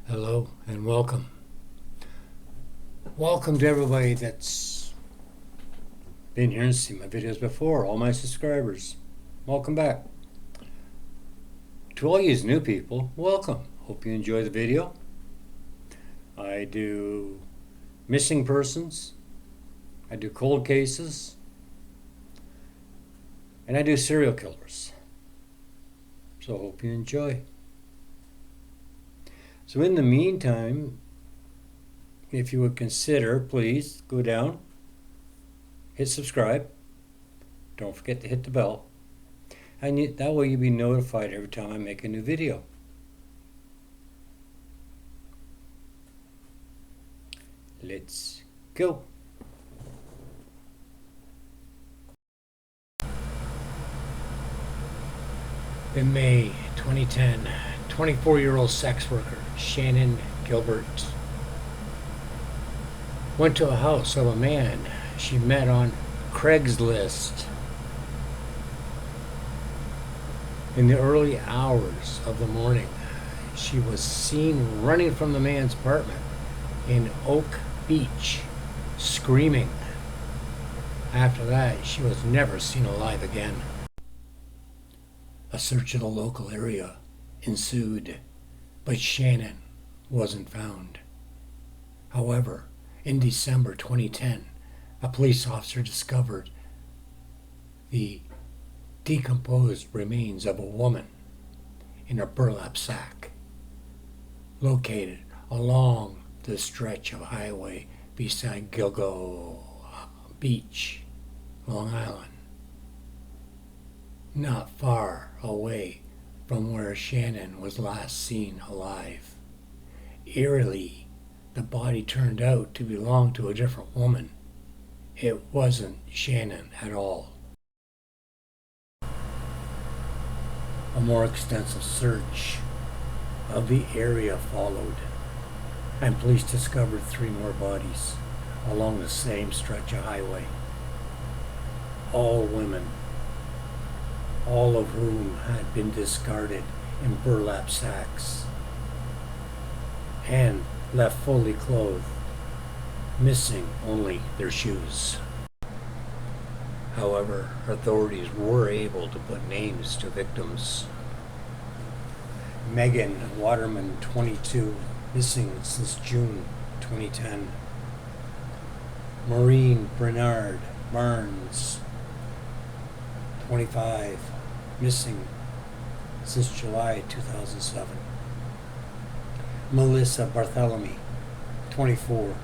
Hello and welcome. Welcome to everybody that's been here and seen my videos before, all my subscribers. Welcome back. To all you new people, welcome. Hope you enjoy the video. I do missing persons, I do cold cases, and I do serial killers. So hope you enjoy. So in the meantime, if you would consider, please go down, hit subscribe. Don't forget to hit the bell. And that way you'll be notified every time I make a new video. Let's go. In May 2010, 24-year-old sex worker Shannon Gilbert went to a house of a man she met on Craigslist. In the early hours of the morning, she was seen running from the man's apartment in Oak Beach, screaming. After that, she was never seen alive again. A search of the local area ensued, but Shannon wasn't found. However, in December 2010, a police officer discovered the decomposed remains of a woman in a burlap sack located along the stretch of highway beside Gilgo Beach, Long Island, not far away from where Shannon was last seen alive. Eerily, the body turned out to belong to a different woman. It wasn't Shannon at all. A more extensive search of the area followed, and police discovered 3 more bodies along the same stretch of highway. All women, all of whom had been discarded in burlap sacks and left fully clothed, missing only their shoes. However, authorities were able to put names to victims. Megan Waterman, 22, missing since June 2010. Maureen Bernard Barnes, 25, missing since July 2007. Melissa Barthelemy, 24,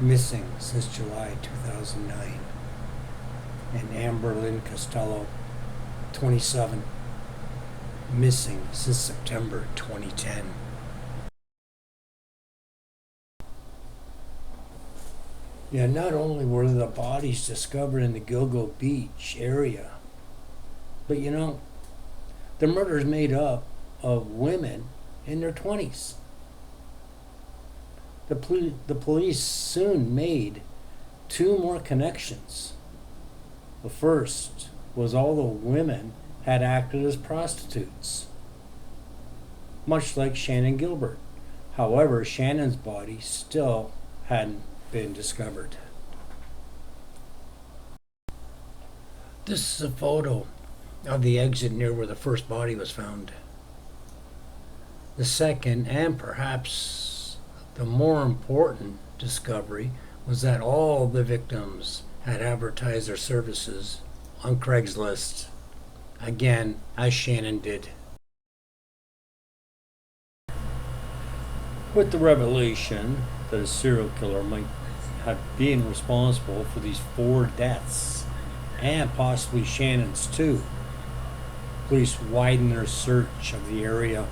missing since July 2009. And Amber Lynn Costello, 27, missing since September 2010. Yeah, not only were the bodies discovered in the Gilgo Beach area, but the murders made up of women in their 20s. The police soon made 2 more connections. The first was all the women had acted as prostitutes, much like Shannon Gilbert. However, Shannon's body still hadn't been discovered. This is a photo of the exit near where the first body was found. The second, and perhaps the more important discovery, was that all the victims had advertised their services on Craigslist, again, as Shannon did. With the revelation that a serial killer might have been responsible for these 4 deaths, and possibly Shannon's too, police widened their search of the area.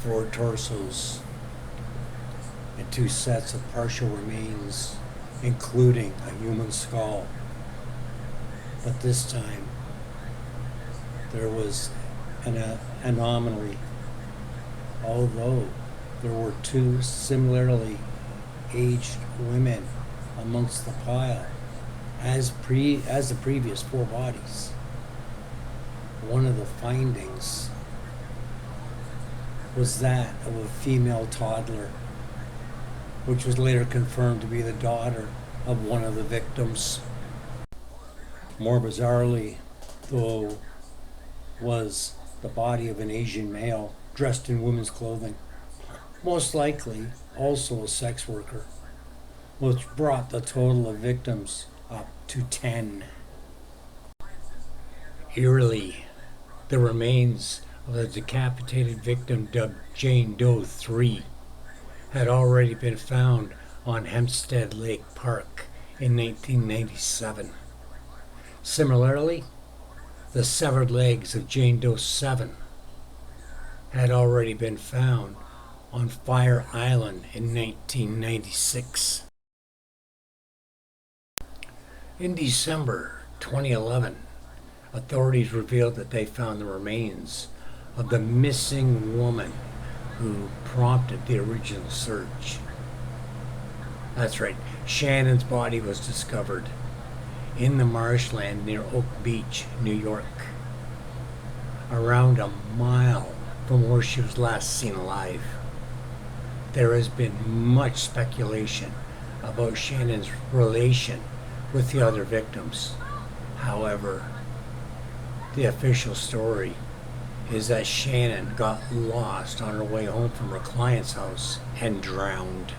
4 torsos and 2 sets of partial remains, including a human skull. But this time, there was an anomaly. Although there were 2 similarly aged women amongst the pile, as the previous 4 bodies, one of the findings was that of a female toddler, which was later confirmed to be the daughter of one of the victims. More bizarrely, though, was the body of an Asian male dressed in women's clothing, most likely also a sex worker, which brought the total of victims up to 10. Eerily, the remains of the decapitated victim dubbed Jane Doe 3 had already been found on Hempstead Lake Park in 1997. Similarly, the severed legs of Jane Doe 7 had already been found on Fire Island in 1996. In December 2011, authorities revealed that they found the remains of the missing woman who prompted the original search. That's right, Shannon's body was discovered in the marshland near Oak Beach, New York, around a mile from where she was last seen alive. There has been much speculation about Shannon's relation with the other victims. However, the official story is that Shannon got lost on her way home from her client's house and drowned.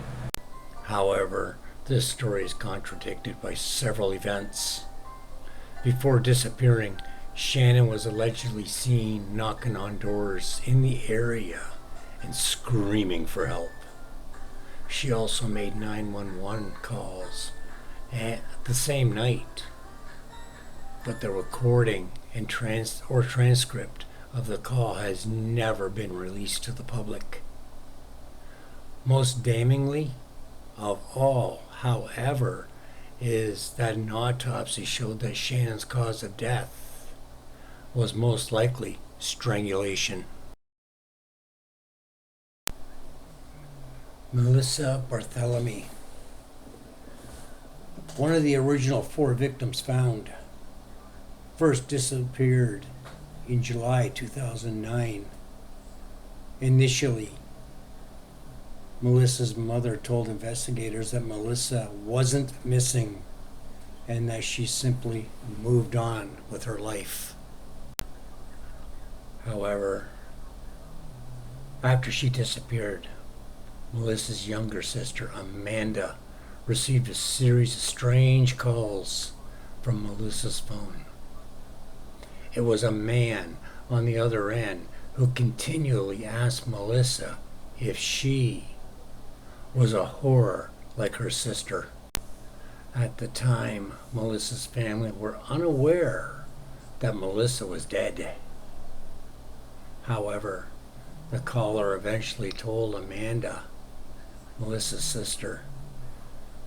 However, this story is contradicted by several events. Before disappearing, Shannon was allegedly seen knocking on doors in the area and screaming for help. She also made 911 calls at the same night, but the recording and transcript of the call has never been released to the public. Most damningly of all, however, is that an autopsy showed that Shannon's cause of death was most likely strangulation. Melissa Barthelemy, one of the original 4 victims found, first disappeared in July 2009. Initially, Melissa's mother told investigators that Melissa wasn't missing and that she simply moved on with her life. However, after she disappeared, Melissa's younger sister, Amanda, received a series of strange calls from Melissa's phone. It was a man on the other end who continually asked Melissa if she was a whore like her sister. At the time, Melissa's family were unaware that Melissa was dead. However, the caller eventually told Amanda, Melissa's sister,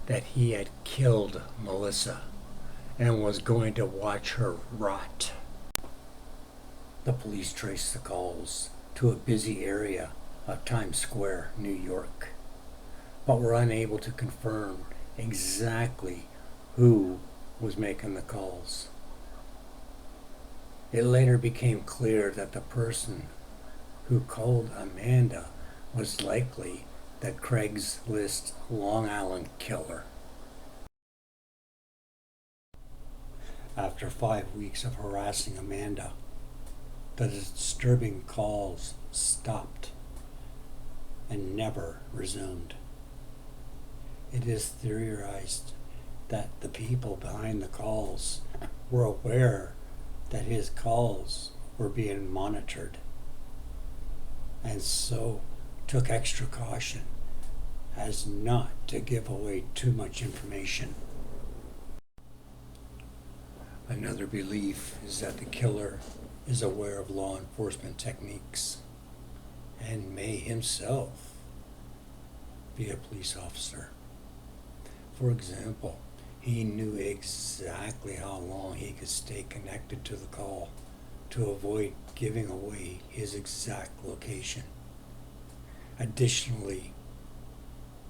that he had killed Melissa and was going to watch her rot. The police traced the calls to a busy area of Times Square, New York, but were unable to confirm exactly who was making the calls. It later became clear that the person who called Amanda was likely the Craigslist Long Island killer. After 5 weeks of harassing Amanda, the disturbing calls stopped and never resumed. It is theorized that the people behind the calls were aware that his calls were being monitored, and so took extra caution as not to give away too much information. Another belief is that the killer is aware of law enforcement techniques and may himself be a police officer. For example, he knew exactly how long he could stay connected to the call to avoid giving away his exact location. Additionally,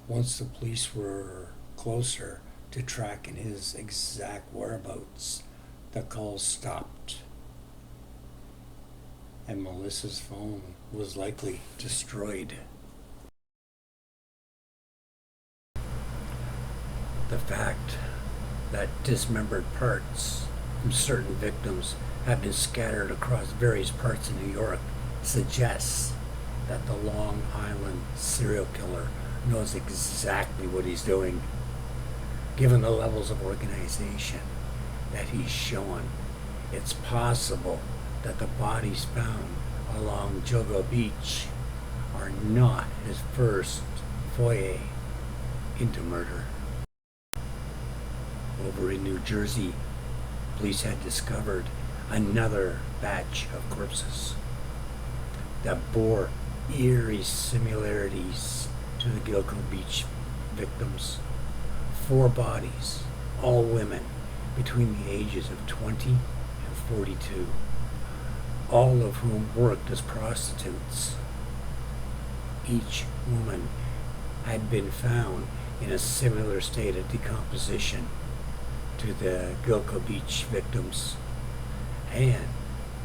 once the police were closer to tracking his exact whereabouts, the calls stopped. and Melissa's phone was likely destroyed. The fact that dismembered parts from certain victims have been scattered across various parts of New York suggests that the Long Island serial killer knows exactly what he's doing. Given the levels of organization that he's shown, it's possible that the bodies found along Jogo Beach are not his first foray into murder. Over in New Jersey, police had discovered another batch of corpses that bore eerie similarities to the Gilgo Beach victims. 4 bodies, all women between the ages of 20 and 42, all of whom worked as prostitutes. Each woman had been found in a similar state of decomposition to the Gilgo Beach victims, and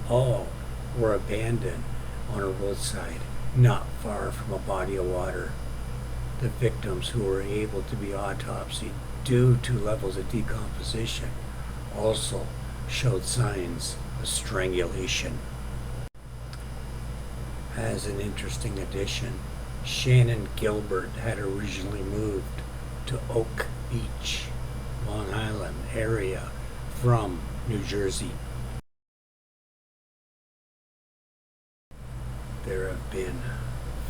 all were abandoned on a roadside not far from a body of water. The victims who were able to be autopsied due to levels of decomposition also showed signs of strangulation. As an interesting addition, Shannon Gilbert had originally moved to Oak Beach, Long Island area from New Jersey. There have been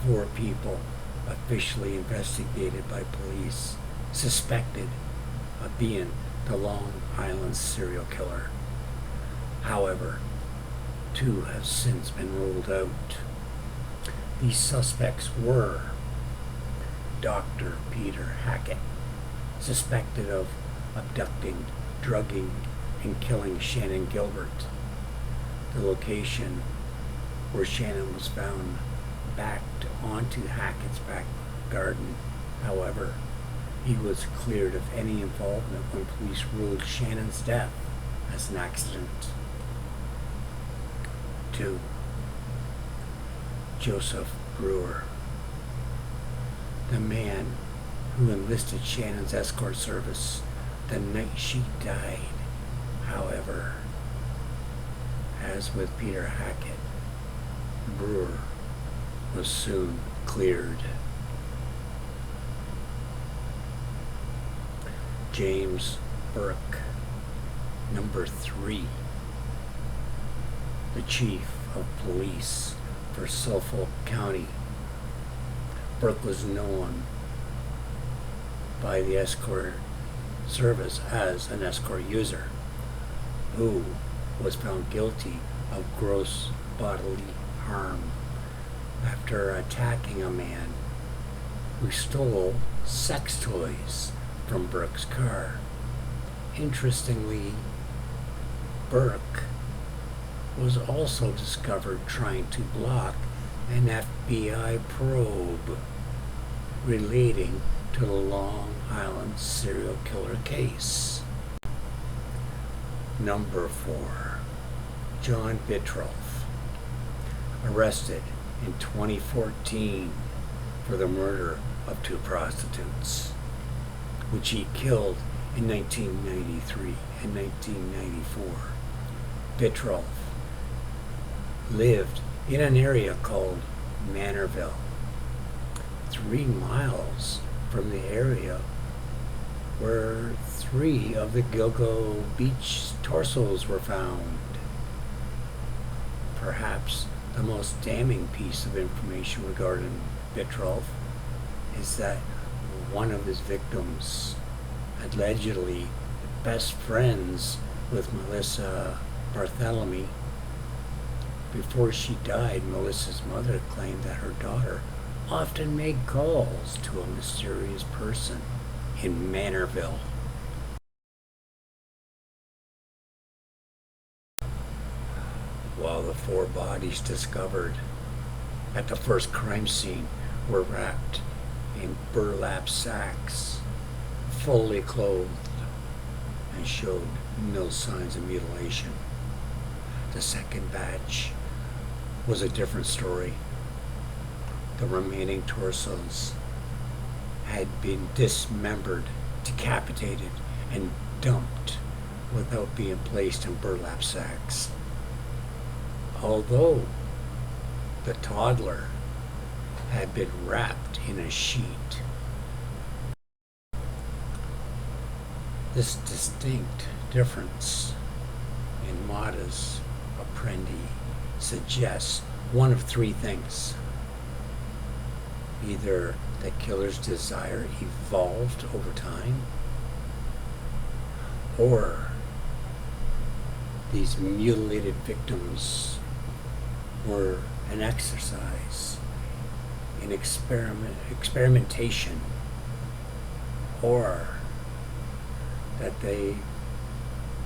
4 people officially investigated by police, suspected of being the Long Island serial killer. However, 2 have since been ruled out. These suspects were Dr. Peter Hackett, suspected of abducting, drugging, and killing Shannon Gilbert. The location where Shannon was found backed onto Hackett's back garden. However, he was cleared of any involvement when police ruled Shannon's death as an accident. 2. Joseph Brewer, the man who enlisted Shannon's escort service the night she died. However, as with Peter Hackett, Brewer was soon cleared. James Burke, number 3, the chief of police for Suffolk County. Burke was known by the escort service as an escort user who was found guilty of gross bodily harm after attacking a man who stole sex toys from Burke's car. Interestingly, Burke was also discovered trying to block an FBI probe relating to the Long Island serial killer case. Number 4, John Vitroff, arrested in 2014 for the murder of 2 prostitutes, which he killed in 1993 and 1994. Vitroff lived in an area called Manorville, 3 miles from the area where 3 of the Gilgo Beach torsos were found. Perhaps the most damning piece of information regarding Vitroff is that one of his victims, allegedly best friends with Melissa Barthelemy. Before she died, Melissa's mother claimed that her daughter often made calls to a mysterious person in Manorville. While the 4 bodies discovered at the first crime scene were wrapped in burlap sacks, fully clothed, and showed no signs of mutilation, the second batch was a different story. The remaining torsos had been dismembered, decapitated, and dumped without being placed in burlap sacks. Although the toddler had been wrapped in a sheet. This distinct difference in modus operandi suggests one of three things. Either the killer's desire evolved over time, or these mutilated victims were an exercise in experimentation, or that they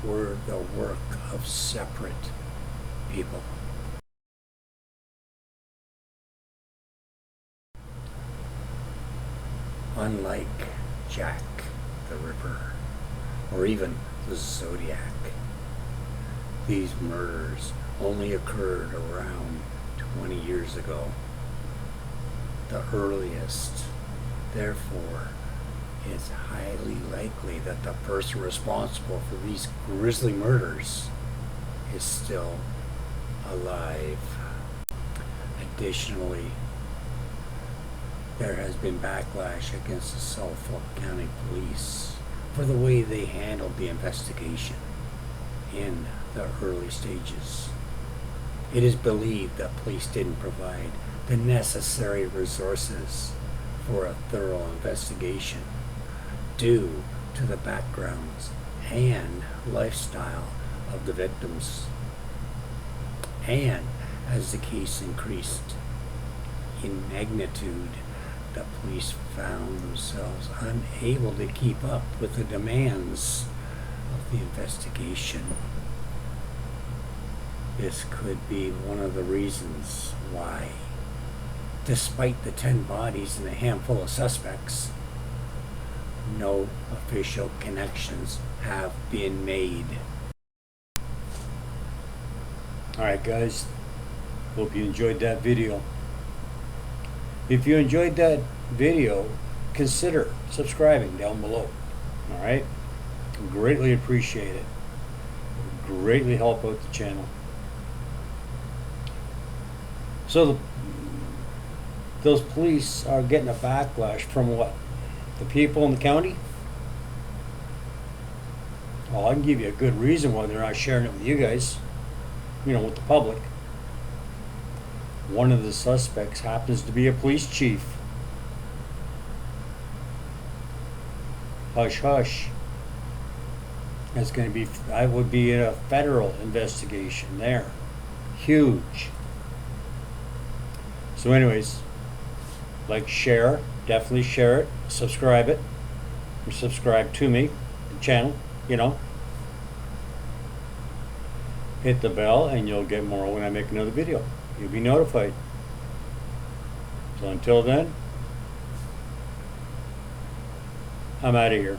were the work of separate people. Unlike Jack the Ripper, or even the Zodiac, these murders only occurred around 20 years ago. The earliest, therefore, it's highly likely that the person responsible for these grisly murders is still alive. Additionally, there has been backlash against the Suffolk County Police for the way they handled the investigation in the early stages. It is believed that police didn't provide the necessary resources for a thorough investigation due to the backgrounds and lifestyle of the victims. And as the case increased in magnitude, the police found themselves unable to keep up with the demands of the investigation. This could be one of the reasons why, despite the 10 bodies and a handful of suspects, no official connections have been made. Alright guys, hope you enjoyed that video. If you enjoyed that video, consider subscribing down below. Alright? Greatly appreciate it. Greatly help out the channel. So those police are getting a backlash from what? The people in the county? Well, I can give you a good reason why they're not sharing it with you guys. With the public. One of the suspects happens to be a police chief. Hush hush. That would be a federal investigation there. Huge. So anyways, share, definitely share it, subscribe it, or subscribe to me, the channel, Hit the bell and you'll get more when I make another video. You'll be notified. So until then, I'm out of here.